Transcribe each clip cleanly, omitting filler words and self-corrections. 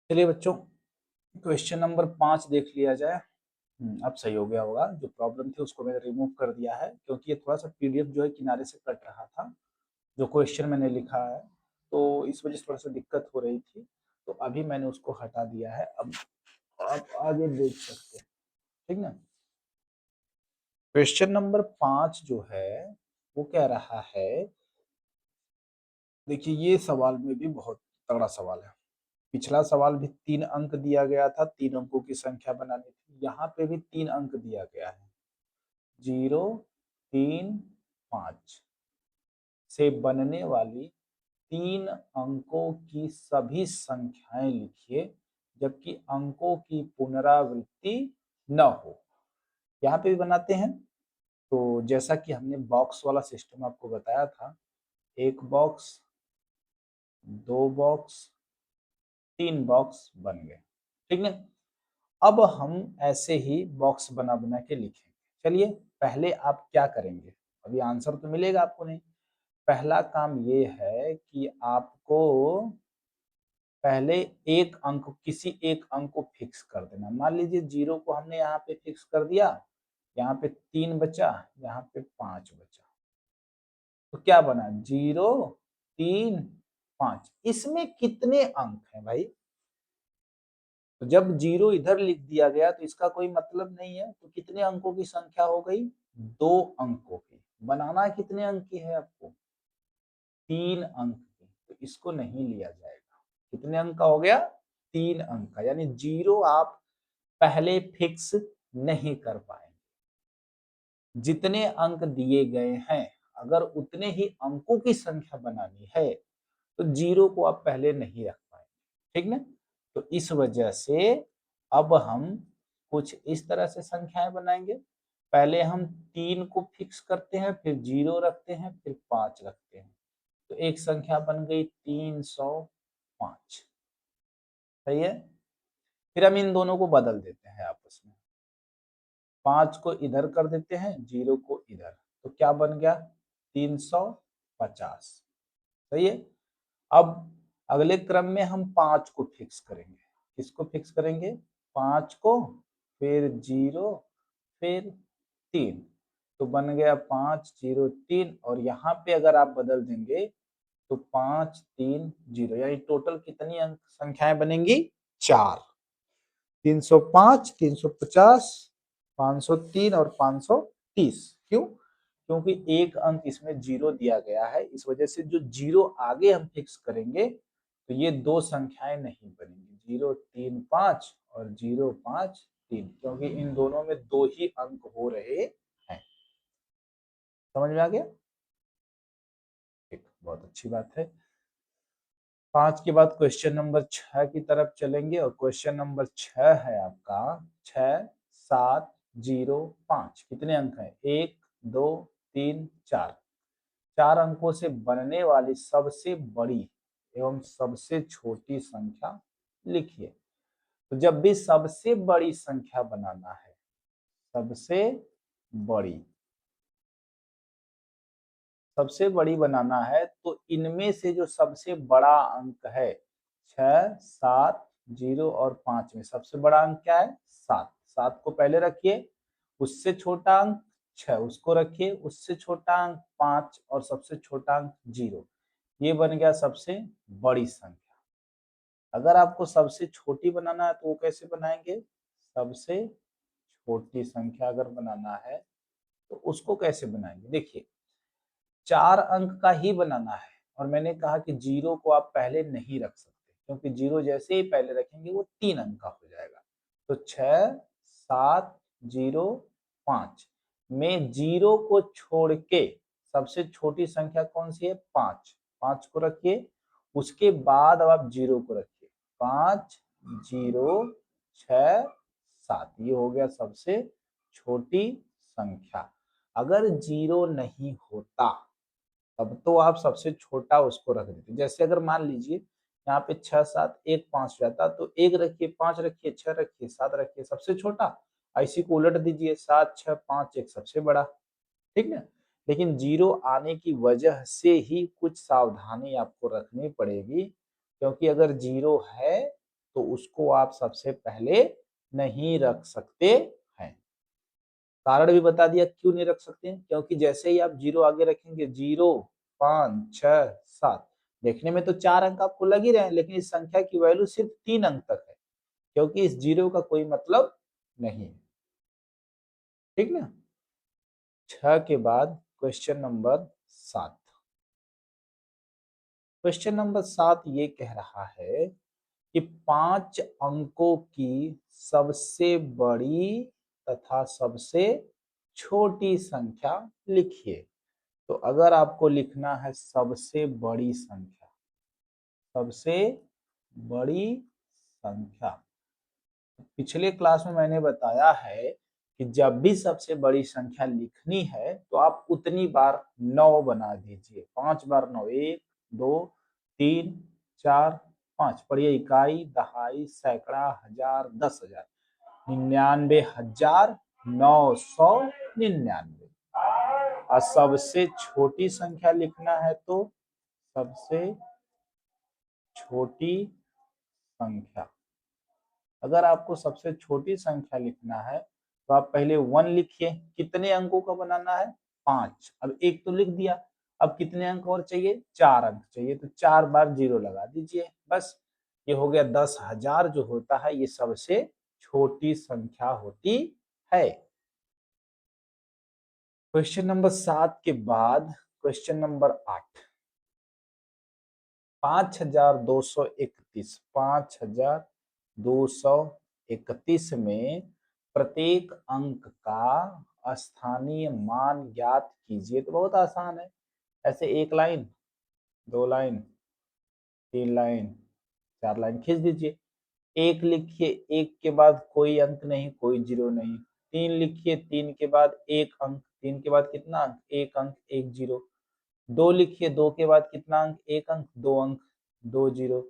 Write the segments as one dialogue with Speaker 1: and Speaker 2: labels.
Speaker 1: चलिए बच्चों, question number 5 देख लिया जाए। अब सही हो गया होगा। जो प्रॉब्लम थी उसको मैंने रिमूव कर दिया है, क्योंकि ये थोड़ा सा पीडीएफ जो है किनारे से कट रहा था। जो क्वेश्चन मैंने लिखा है, तो इस वजह से थोड़ा सा दिक्कत हो रही थी। तो अभी मैंने उसको हटा दिया है। अब आप आगे देख सकते हैं, ठीक ना। क्वेश्चन नंबर 5 जो है वो कह रहा है, देखिए ये सवाल में भी बहुत तगड़ा सवाल है। पिछला सवाल भी 3 अंक दिया गया था, 3 अंकों की संख्या बनानी थी। यहाँ पे भी 3 अंक दिया गया है, 0, 3, 5 से बनने वाली 3 अंकों की सभी संख्याएं लिखिए जबकि अंकों की पुनरावृत्ति न हो। यहाँ पे भी बनाते हैं। तो जैसा कि हमने बॉक्स वाला सिस्टम आपको बताया था, 1 बॉक्स, 2 बॉक्स, 3 बॉक्स बन गए, ठीक है। अब हम ऐसे ही बॉक्स बना बना के लिखेंगे। चलिए पहले आप क्या करेंगे, अभी आंसर तो मिलेगा आपको नहीं। पहला काम ये है कि आपको पहले एक अंक, किसी एक अंक को फिक्स कर देना। मान लीजिए 0 को हमने यहाँ पे फिक्स कर दिया, यहाँ पे 3 बचा, यहाँ पे 5 बचा। तो क्या बना, 0, 3, 5। इसमें कितने अंक हैं भाई? तो जब 0 इधर लिख दिया गया तो इसका कोई मतलब नहीं है। तो कितने अंकों की संख्या हो गई? 2 अंकों की। बनाना कितने अंक की है आपको? 3 अंक की। तो इसको नहीं लिया जाएगा। कितने अंक का हो गया? 3 अंक का। यानी 0 आप पहले फिक्स नहीं कर पाएंगे। जितने अंक दिए गए हैं, अगर उतने ही अंकों की संख्या बनानी है तो 0 को आप पहले नहीं रख पाएंगे, ठीक ना। तो इस वजह से अब हम कुछ इस तरह से संख्याएं बनाएंगे। पहले हम 3 को फिक्स करते हैं, फिर 0 रखते हैं, फिर 5 रखते हैं। तो एक संख्या बन गई 305। सही है। फिर हम इन दोनों को बदल देते हैं आपस में। 5 को इधर कर देते हैं, 0 को इधर। तो क्या बन गया? 350। सही है। अब अगले क्रम में हम 5 को फिक्स करेंगे। किसको फिक्स करेंगे? 5 को, फिर 0, फिर 3। तो बन गया 5, 0, 3। और यहाँ पे अगर आप बदल देंगे तो 5, 3, 0, यानी टोटल कितनी अंक संख्याएं बनेंगी? 4। 305, 350, 503 और 530। क्यों? क्योंकि एक अंक इसमें 0 दिया गया है। इस वजह से जो 0 आगे हम फिक्स करेंगे तो ये दो संख्याएं नहीं बनेंगी, 035 और 053, क्योंकि इन दोनों में 2 ही अंक हो रहे हैं। समझ में आ गया? ठीक, बहुत अच्छी बात है। 5 के बाद क्वेश्चन नंबर 6 की तरफ चलेंगे और क्वेश्चन नंबर 6 है आपका 6705। कितने अंक हैं? 1, 2, 3, 4। 4 अंकों से बनने वाली सबसे बड़ी एवं सबसे छोटी संख्या लिखिए। तो जब भी सबसे बड़ी संख्या बनाना है, सबसे बड़ी सबसे बड़ी बनाना है, तो इनमें से जो सबसे बड़ा अंक है 6, 7, 0 और 5 में सबसे बड़ा अंक क्या है? 7। 7 को पहले रखिए, उससे छोटा अंक 6 उसको रखिए, उससे छोटा अंक 5 और सबसे छोटा अंक 0। ये बन गया सबसे बड़ी संख्या। अगर आपको सबसे छोटी बनाना है तो वो कैसे बनाएंगे? सबसे छोटी संख्या अगर बनाना है तो उसको कैसे बनाएंगे? देखिए, 4 अंक का ही बनाना है और मैंने कहा कि 0 को आप पहले नहीं रख सकते, क्योंकि 0 जैसे ही पहले रखेंगे वो 3 अंक का हो जाएगा। तो 6, 7, 0, 5 में 0 को छोड़ के सबसे छोटी संख्या कौन सी है? 5। 5 को रखिए, उसके बाद अब आप 0 को रखिए। 5, 0, 6, 7, ये हो गया सबसे छोटी संख्या। अगर 0 नहीं होता तब तो आप सबसे छोटा उसको रख देते। जैसे अगर मान लीजिए यहाँ पे 6, 7, 1, 5 रहता तो 1 रखिए, 5 रखिए, 6 रखिए, 7 रखिए, सबसे छोटा। इसी को उलट दीजिए, 7, 6, 5, 1 सबसे बड़ा, ठीक ना। लेकिन 0 आने की वजह से ही कुछ सावधानी आपको रखनी पड़ेगी, क्योंकि अगर 0 है तो उसको आप सबसे पहले नहीं रख सकते हैं। कारण भी बता दिया क्यों नहीं रख सकते हैं, क्योंकि जैसे ही आप 0 आगे रखेंगे 0, 5, 6, 7, देखने में तो 4 अंक आपको लग ही रहे हैं, लेकिन इस संख्या की वैल्यू सिर्फ 3 अंक तक है, क्योंकि इस 0 का कोई मतलब नहीं है। ठीक ना। 6 के बाद क्वेश्चन नंबर 7। क्वेश्चन नंबर 7 ये कह रहा है कि 5 अंकों की सबसे बड़ी तथा सबसे छोटी संख्या लिखिए। तो अगर आपको लिखना है सबसे बड़ी संख्या, सबसे बड़ी संख्या, पिछले क्लास में मैंने बताया है कि जब भी सबसे बड़ी संख्या लिखनी है तो आप उतनी बार 9 बना दीजिए। 5 बार 9, 1, 2, 3, 4, 5। पढ़िए, इकाई, दहाई, सैकड़ा, हजार, 10,000, 99,999। और सबसे छोटी संख्या लिखना है तो सबसे छोटी संख्या, अगर आपको सबसे छोटी संख्या लिखना है तो आप पहले 1 लिखिए। कितने अंकों का बनाना है? 5। अब 1 तो लिख दिया, अब कितने अंक और चाहिए? 4 अंक चाहिए, तो 4 बार 0 लगा दीजिए, बस। ये हो गया 10,000 जो होता है ये सबसे छोटी संख्या होती है। क्वेश्चन नंबर 7 के बाद क्वेश्चन नंबर 8। 5,231, 5,231 में प्रत्येक अंक का स्थानीय मान ज्ञात कीजिए। तो बहुत आसान है, ऐसे 1 लाइन, 2 लाइन, 3 लाइन, 4 लाइन खींच दीजिए। 1 लिखिए, 1 के बाद कोई अंक नहीं, कोई 0 नहीं। 3 लिखिए, 3 के बाद 1 अंक, 3 के बाद कितना अंक? 1 अंक, 1 0। 2 लिखिए, 2 के बाद कितना अंक? 1 अंक, 2 अंक, 2 0।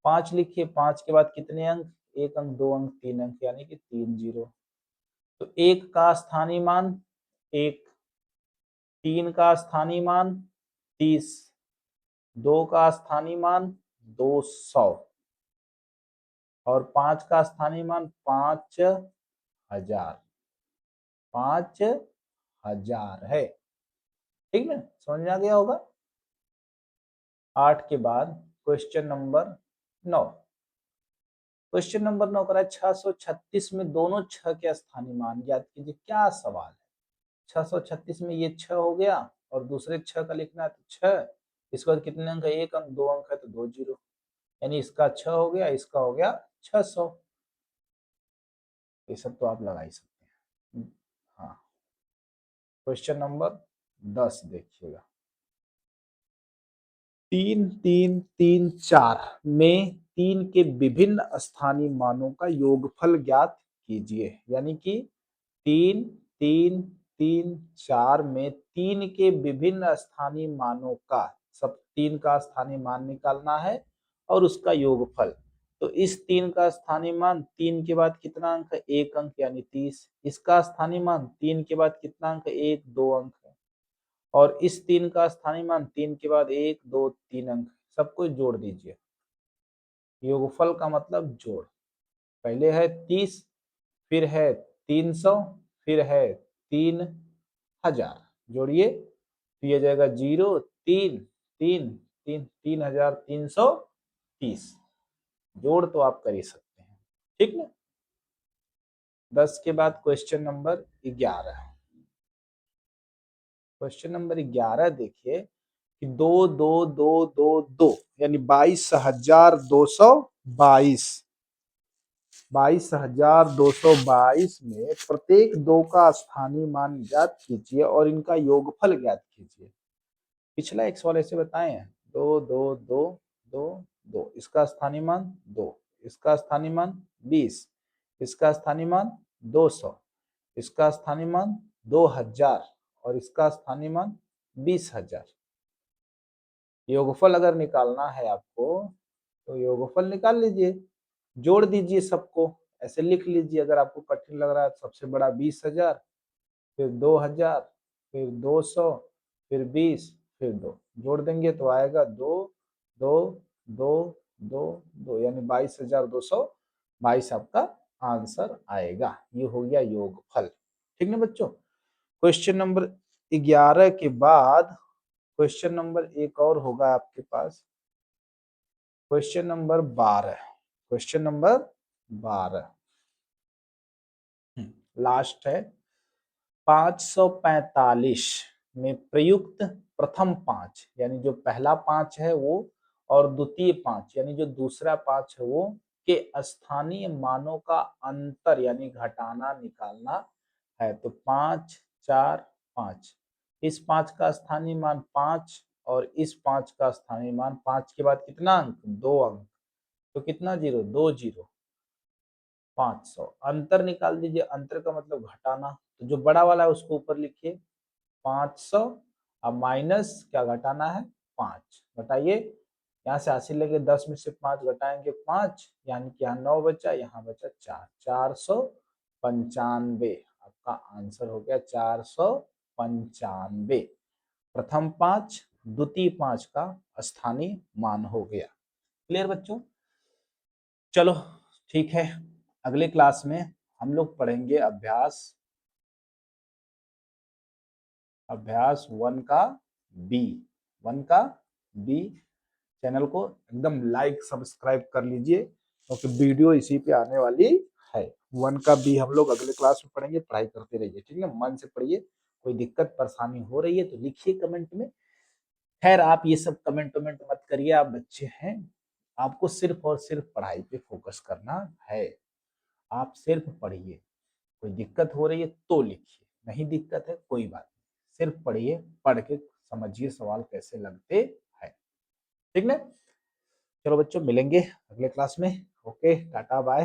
Speaker 1: 5 लिखिए, 5 के बाद कितने अंक? 1 अंक, 2 अंक, 3 अंक, यानी कि 3 0। तो 1 का स्थानीय मान 1, 3 का स्थानीय मान 30, 2 का स्थानीय मान 200 और 5 का स्थानीय मान 5,000, 5,000 है। ठीक ना, समझ में आ गया होगा। 8 के बाद क्वेश्चन नंबर 9। क्वेश्चन नंबर 9 करा 636 में दोनों 6 के स्थानीय मान ज्ञात कीजिए। क्या सवाल है? 636 में ये 6 हो गया और दूसरे 6 का लिखना है तो 6, इसके बाद कितने अंक है? 1 अंक, 2 अंक है तो 2 0, यानी इसका 6 हो गया, इसका हो गया 600। ये सब तो आप लगा ही सकते हैं। हाँ, क्वेश्चन नंबर 10 देखिएगा। 3 3 3 4 में 3 के विभिन्न स्थानीय मानों का योगफल ज्ञात कीजिए। यानी कि 3 3 3 4 में 3 के विभिन्न स्थानीय मानों का, सब 3 का स्थानीय मान निकालना है और उसका योगफल। तो इस 3 का स्थानीय मान 3 के बाद कितना अंक है? 1 अंक, यानी 30। इसका स्थानीय मान 3 के बाद कितना अंक है? 1 2 अंक है। और इस 3 का स्थानीय मान 3 के बाद 1 2 3 अंक, सबको जोड़ दीजिए। योगफल का मतलब जोड़। पहले है 30, फिर है 300, फिर है 3,000, जोड़िए तो ये जाएगा 0 3 3 3 3,330। जोड़ तो आप कर ही सकते हैं। ठीक ना। 10 के बाद क्वेश्चन नंबर 11। क्वेश्चन नंबर 11 देखिए कि 2 2 2 2 2 यानी 22,222, 22,222 में प्रत्येक 2 का स्थानीय मान ज्ञात कीजिए और इनका योगफल ज्ञात कीजिए। पिछला एक सवाल ऐसे बताए हैं, 2 2 2 2 2, इसका स्थानीय मान 2, इसका स्थानीय मान 20, इसका स्थानीय मान 200, इसका स्थानीय मान 2,000 और इसका स्थानीय मान 20,000। योगफल अगर निकालना है आपको तो योगफल निकाल लीजिए, जोड़ दीजिए सबको, ऐसे लिख लीजिए। अगर आपको कठिन लग रहा है, सबसे बड़ा 20,000, फिर 2,000, फिर 200, फिर 20, फिर 2, जोड़ देंगे तो आएगा 2 2 2 2 2 यानी 22,222 आपका आंसर आएगा। ये हो गया योगफल। ठीक ना बच्चों। क्वेश्चन नंबर 11 के बाद क्वेश्चन नंबर एक और होगा आपके पास, question number 12। Question number 12 last है। 545 में प्रयुक्त प्रथम 5 यानी जो पहला 5 है वो, और द्वितीय 5 यानी जो दूसरा 5 है वो, के स्थानीय मानों का अंतर यानी घटाना निकालना है। तो 5 4 5, इस 5 का स्थानीय मान 5 और इस 5 का स्थानीय मान 5 के बाद कितना अंक, 2 अंक, तो कितना जीरो, 2 जीरो, 500। अंतर निकाल दीजिए, अंतर का मतलब घटाना, तो जो बड़ा वाला है उसको ऊपर लिखिए 500, अब माइनस क्या घटाना है 5, घटाइए, यहाँ से हासिल लेके 10 में से 5 घटाएंगे 5, यानी कि यहाँ 9 बचा, यहाँ बचा 4, 495 आपका आंसर हो गया 495। प्रथम 5 द्वितीय 5 का स्थानीय मान हो गया। क्लियर बच्चों। चलो ठीक है, अगले क्लास में हम लोग पढ़ेंगे अभ्यास 1 का बी। 1 का बी। चैनल को एकदम लाइक सब्सक्राइब कर लीजिए क्योंकि वीडियो इसी पे आने वाली है। 1 का बी हम लोग अगले क्लास में पढ़ेंगे। पढ़ाई करते रहिए, ठीक है, मन से पढ़िए। कोई दिक्कत परेशानी हो रही है तो लिखिए कमेंट में। खैर आप ये सब कमेंट वमेंट मत करिए, आप बच्चे हैं, आपको सिर्फ और सिर्फ पढ़ाई पे फोकस करना है। आप सिर्फ पढ़िए, कोई दिक्कत हो रही है तो लिखिए, नहीं दिक्कत है कोई बात नहीं, सिर्फ पढ़िए, पढ़ के समझिए सवाल कैसे लगते हैं। ठीक ना। चलो बच्चों मिलेंगे अगले क्लास में। Okay, tata bye.